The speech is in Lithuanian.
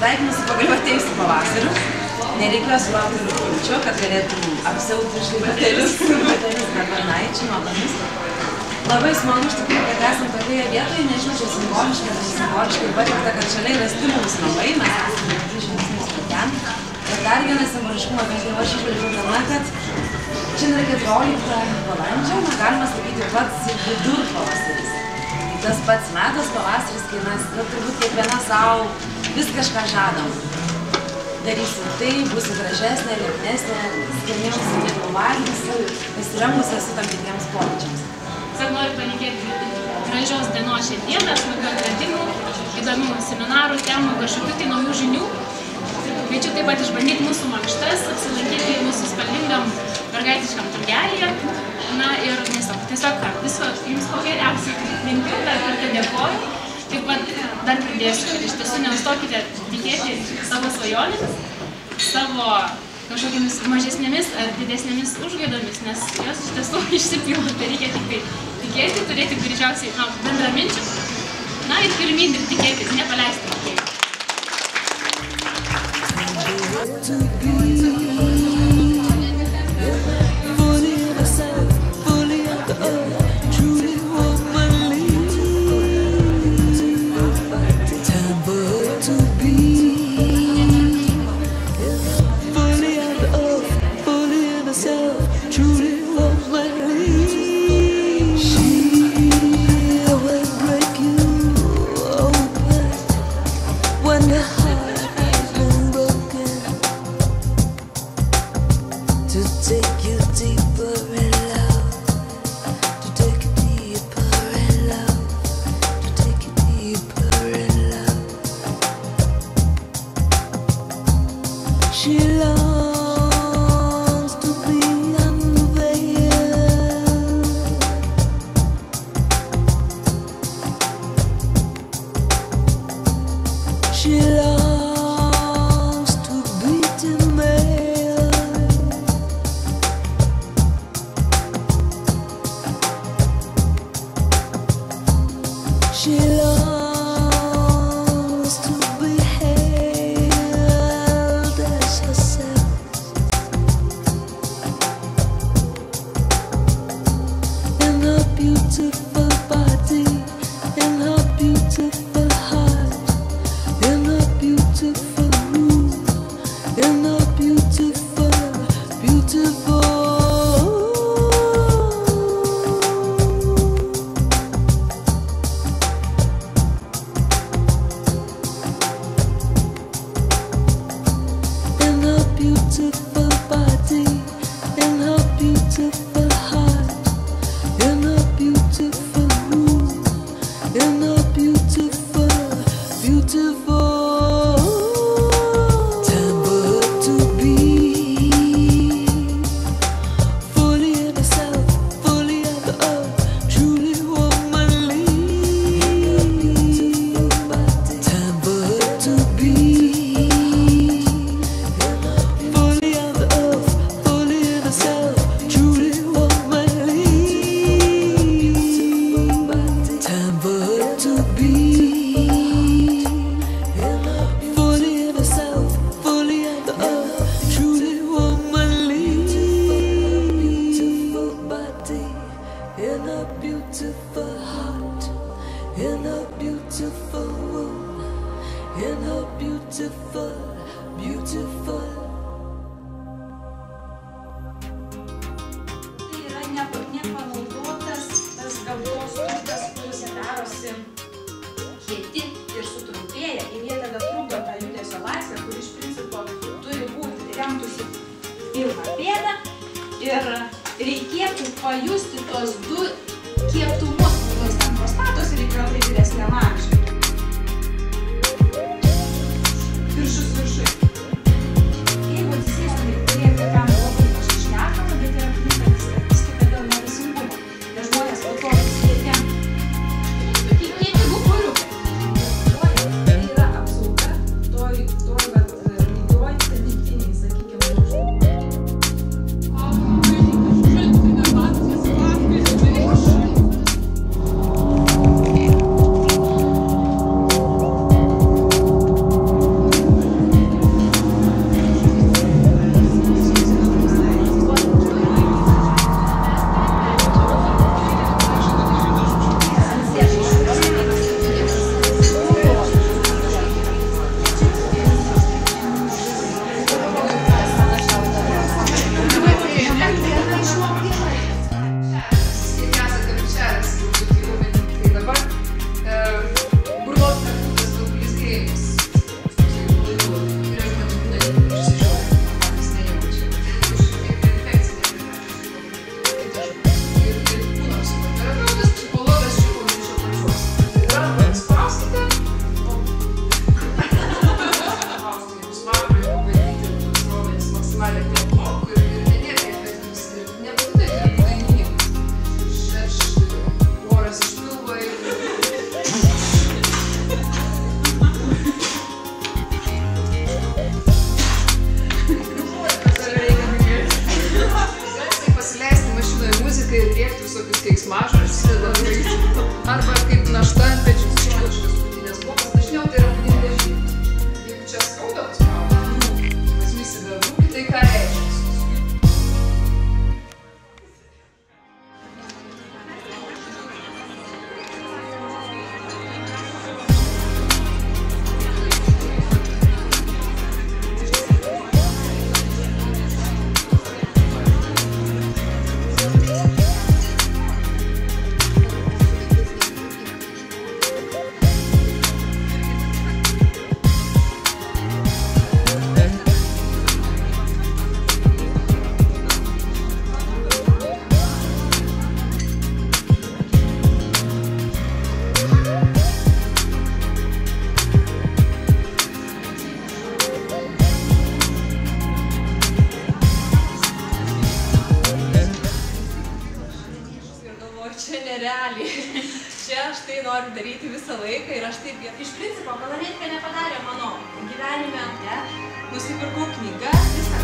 Sveikinu su pagaliau atėjusiu pavasariu. Nereikėjo sulaukti rugpjūčio, kad galėtum apsiauti štai batelius bernaičių, nuodomis. Labai smagu iš tikrųjų, kad esam tokioje vietoje, nežinau, čia simboliškai, tai simboliškai patikta, kad šalia yra Stimuls namai, mes esame 2 žingsnius nuo ten. Ir dar vienas simboliškumas, bent jau aš išvaldžiau tame, kad šiandien yra 14 balandžio, galima sakyti pats vidurpavasaris. Tas pats metas pavasaris, kai mes turbūt kiekviena savo vis kažką žadam. Darysiu tai, būsiu gražesnė, lieknesnė, skaniausia, negu valgysiu, pasirengusi esu tam tikriems pokyčiams. Tiesiog noriu palinkėti gražios dienos šiandieną, smagių atradimų, įdomių seminarų, temų, kažkokių tai naujų žinių. Kviečiu taip pat išbandyti mūsų mankštas, apsilankyti mūsų spalvingam mergaitiškam turgelyje. Na ir tiesiog viso jums ko geriausiai linkiu, dar kartą dėkoju. Taip pat dar pridėsiu, kad iš tiesų nenustokite tikėti savo svajonėmis, savo kažkokiamis mažesnėmis ar didesnėmis užgaidomis, nes jos iš tiesų išsipildo, tai reikia tik tai tikėti, turėti greičiausiai bendraminčių, na ir pirmyn ir tikėtis, nepaleisti tikėti. Nepanaudotas tas gamtos turtas, kuris darosi kieti ir sutrumpėja ir jie tada trukdo tą judesio laisvę, kur iš principo turi būti remtųsi pilną pėdą ir reikėtų pajusti tos du kietumus, kuriuos ten prostatos reikėjo tai didesniam amžiui. Viršus viršui. Jeigu atsisėstumai turėti tam labai pasišnekama, bet yra aplinkanti statistika dėl nevaisingumo. Ir žmonės po to siekia tokie kieti gupuriukai. Tai yra apsauga toj tradiciniai, sakykime, žmonių. senelį. Čia aš tai noriu daryti visą laiką ir aš taip, iš principo, kalametka nepadarė mano gyvenime, ne? Nusipirkau knygas, viską